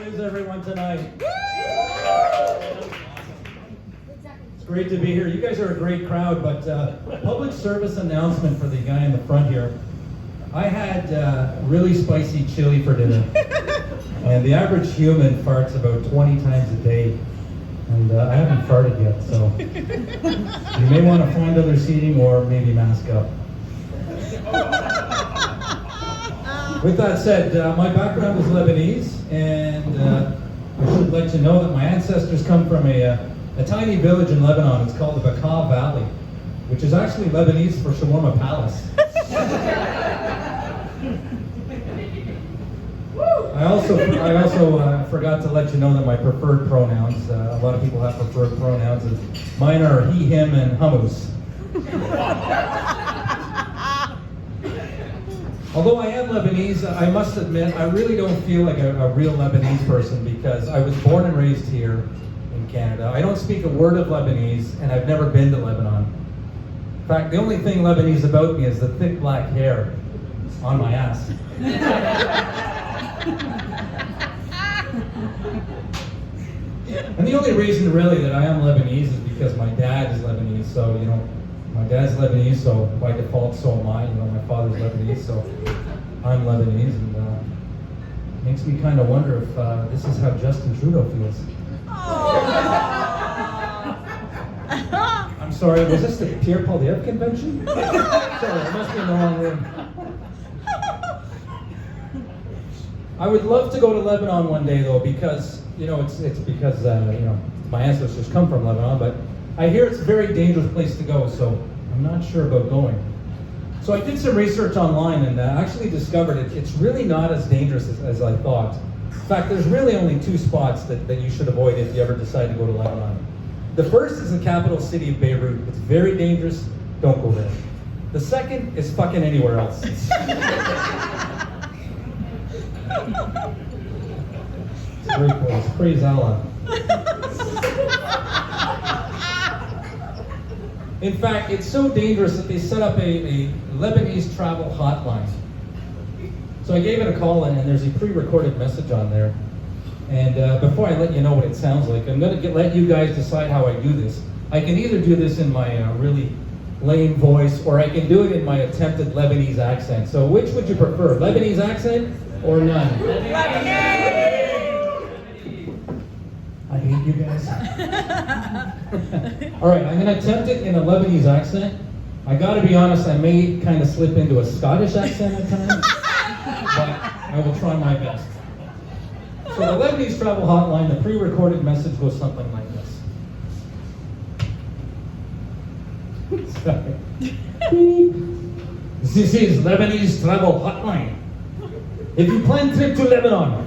is everyone tonight? It's great to be here. You guys are a great crowd, but public service announcement for the guy in the front here. I had really spicy chili for dinner, and the average human farts about 20 times a day, and I haven't farted yet, so you may want to find other seating or maybe mask up. With that said, my background is Lebanese, and I should let you know that my ancestors come from a tiny village in Lebanon. It's called the Bekaa Valley, which is actually Lebanese for Shawarma Palace. I also forgot to let you know that my preferred pronouns, a lot of people have preferred pronouns, and mine are he, him, and hummus. Although I am Lebanese, I must admit, I really don't feel like a real Lebanese person because I was born and raised here in Canada. I don't speak a word of Lebanese, and I've never been to Lebanon. In fact, the only thing Lebanese about me is the thick black hair on my ass. And the only reason really that I am Lebanese is because my dad is Lebanese, so, you know, my dad's Lebanese, so by default, so am I. You know, my father's Lebanese, so I'm Lebanese, and it makes me kind of wonder if this is how Justin Trudeau feels. I'm sorry, was this the Pierre Poilievre convention? Sorry, I must be in the wrong room. I would love to go to Lebanon one day, though, because, you know, it's because, you know, my ancestors come from Lebanon, but I hear it's a very dangerous place to go, so I'm not sure about going. So I did some research online and actually discovered it's really not as dangerous as I thought. In fact, there's really only two spots that you should avoid if you ever decide to go to Lebanon. The first is the capital city of Beirut. It's very dangerous. Don't go there. The second is fucking anywhere else. It's a great place. Praise Allah. In fact, it's so dangerous that they set up a Lebanese travel hotline. So I gave it a call, and there's a pre-recorded message on there. And before I let you know what it sounds like, I'm going to let you guys decide how I do this. I can either do this in my really lame voice, or I can do it in my attempted Lebanese accent. So which would you prefer, Lebanese accent or none? Lebanese! I hate you guys. All right, I'm going to attempt it in a Lebanese accent. I got to be honest, I may kind of slip into a Scottish accent at times, but I will try my best. So the Lebanese travel hotline, the pre-recorded message goes something like this. Sorry. This is Lebanese travel hotline. If you plan trip to Lebanon,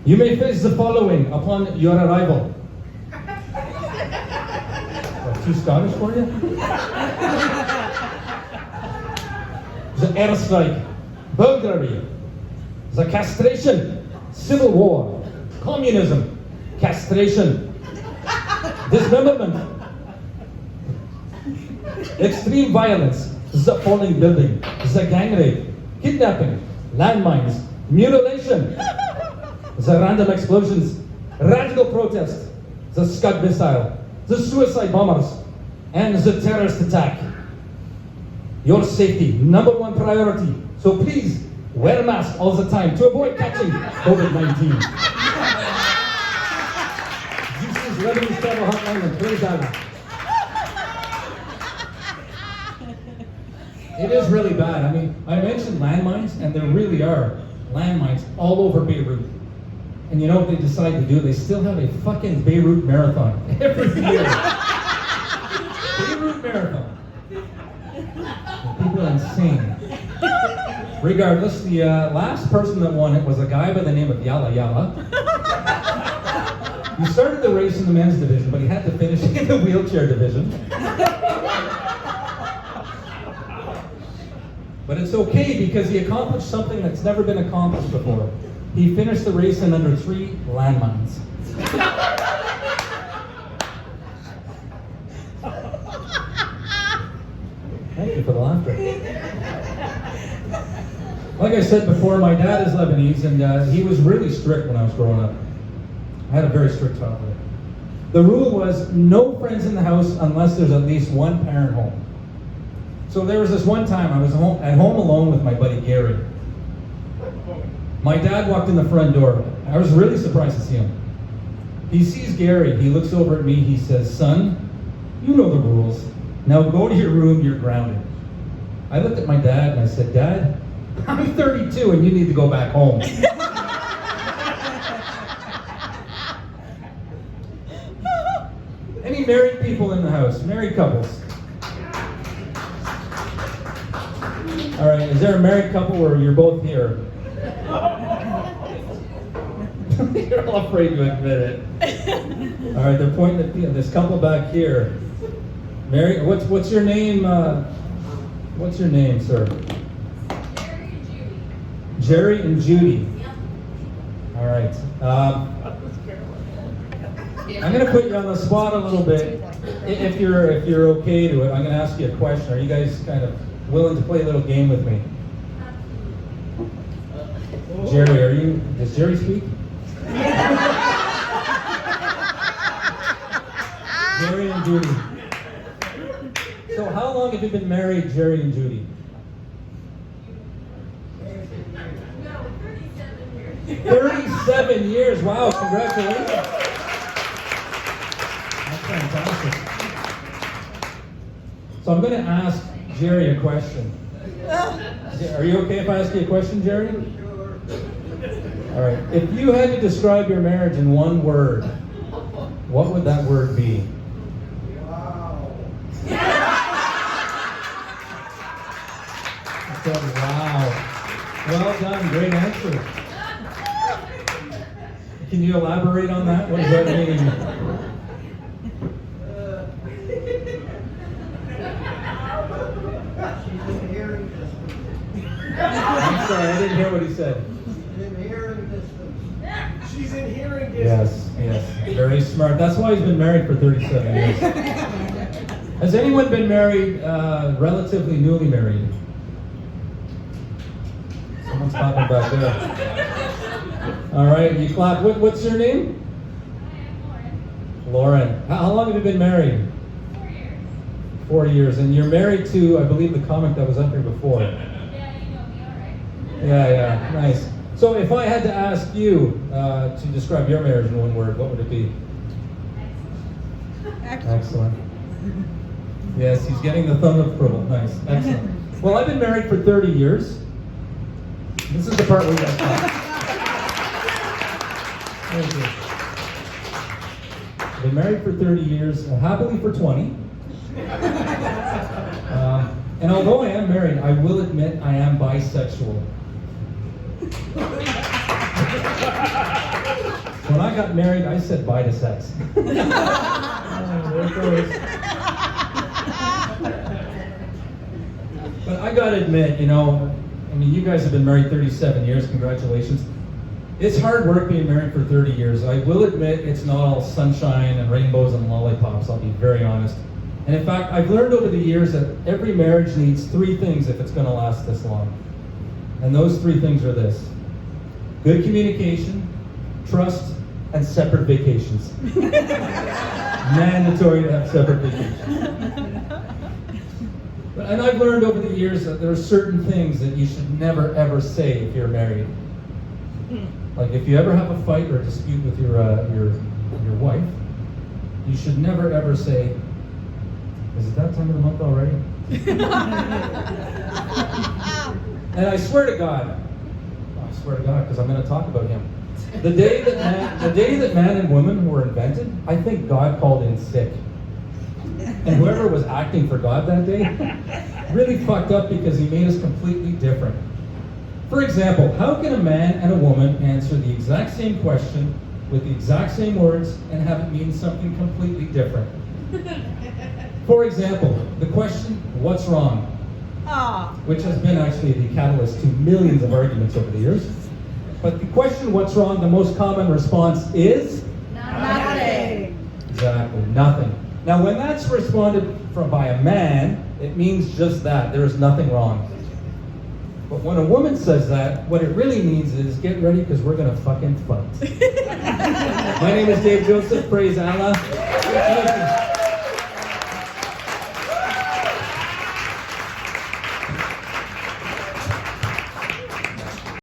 you may face the following upon your arrival. Too Scottish for you? The airstrike, burglary, the castration, civil war, communism, castration, dismemberment, extreme violence, the falling building, the gang rape, kidnapping, landmines, mutilation, the random explosions, radical protest, the Scud missile, the suicide bombers, and the terrorist attack. Your safety, number one priority. So please, wear a mask all the time to avoid catching COVID-19. This is Lebanese Travel Hotline and praise Allah. It is really bad. I mean, I mentioned landmines, and there really are landmines all over Beirut. And you know what they decide to do? They still have a fucking Beirut marathon every year. Beirut marathon. People are insane. Regardless, the last person that won it was a guy by the name of Yalla Yalla. He started the race in the men's division, but he had to finish in the wheelchair division. But it's okay because he accomplished something that's never been accomplished before. He finished the race in under 3 landmines. Thank you for the laughter. Like I said before, my dad is Lebanese, and he was really strict when I was growing up. I had a very strict childhood. The rule was no friends in the house unless there's at least one parent home. So there was this one time I was at home alone with my buddy Gary. My dad walked in the front door. I was really surprised to see him. He sees Gary. He looks over at me. He says, "Son, you know the rules. Now go to your room. You're grounded." I looked at my dad and I said, "Dad, I'm 32 and you need to go back home." Any married people in the house? Married couples? All right, is there a married couple where you're both here? You're all afraid to admit it. All right, they're pointing at this couple back here. Mary, what's your name? What's your name, sir? Jerry and Judy. All right. I'm going to put you on the spot a little bit. If you're okay to it, I'm going to ask you a question. Are you guys kind of willing to play a little game with me? Jerry, does Jerry speak? Jerry and Judy. So how long have you been married, Jerry and Judy? No, 37 years. 37 years. Wow, congratulations. That's fantastic. So I'm going to ask Jerry a question. Are you okay if I ask you a question, Jerry? All right. If you had to describe your marriage in one word, what would that word be? Wow. I said, wow. Well done. Great answer. Can you elaborate on that? What does that mean? She's in hearing distance. I'm sorry, I didn't hear what he said. She's in hearing distance. She's in hearing distance. Yes. Very smart. That's why he's been married for 37 years. Has anyone been married, relatively newly married? Someone's clapping back there. All right, you clap. What's your name? Lauren. How long have you been married? 4 years. 4 years. And you're married to, I believe, the comic that was up here before. Yeah, you know me, all right. Yeah, nice. So if I had to ask you to describe your marriage in one word, what would it be? Excellent. Yes, he's getting the thumb of approval. Nice. Excellent. Well, I've been married for 30 years. This is the part where you guys talk. Thank you. I've been married for 30 years, happily for 20. And although I am married, I will admit I am bisexual. When I got married, I said bye to sex. Oh, there it goes. But I gotta admit, you guys have been married 37 years, congratulations. It's hard work being married for 30 years. I will admit it's not all sunshine and rainbows and lollipops, I'll be very honest. And in fact, I've learned over the years that every marriage needs 3 things if it's gonna last this long. And those 3 things are this: good communication, trust, and separate vacations. Mandatory to have separate vacations. And I've learned over the years that there are certain things that you should never ever say if you're married. Like if you ever have a fight or a dispute with your wife, you should never ever say, "Is it that time of the month already?" And I swear to God, because I'm going to talk about him. The day that man and woman were invented, I think God called in sick. And whoever was acting for God that day really fucked up because he made us completely different. For example, how can a man and a woman answer the exact same question with the exact same words and have it mean something completely different? For example, the question, "What's wrong?" which has been actually the catalyst to millions of arguments over the years. But the question, "What's wrong?" the most common response is? Nothing. Exactly, nothing. Now, when that's responded by a man, it means just that. There is nothing wrong. But when a woman says that, what it really means is get ready because we're gonna fucking fight. My name is Dave Joseph. Praise Allah.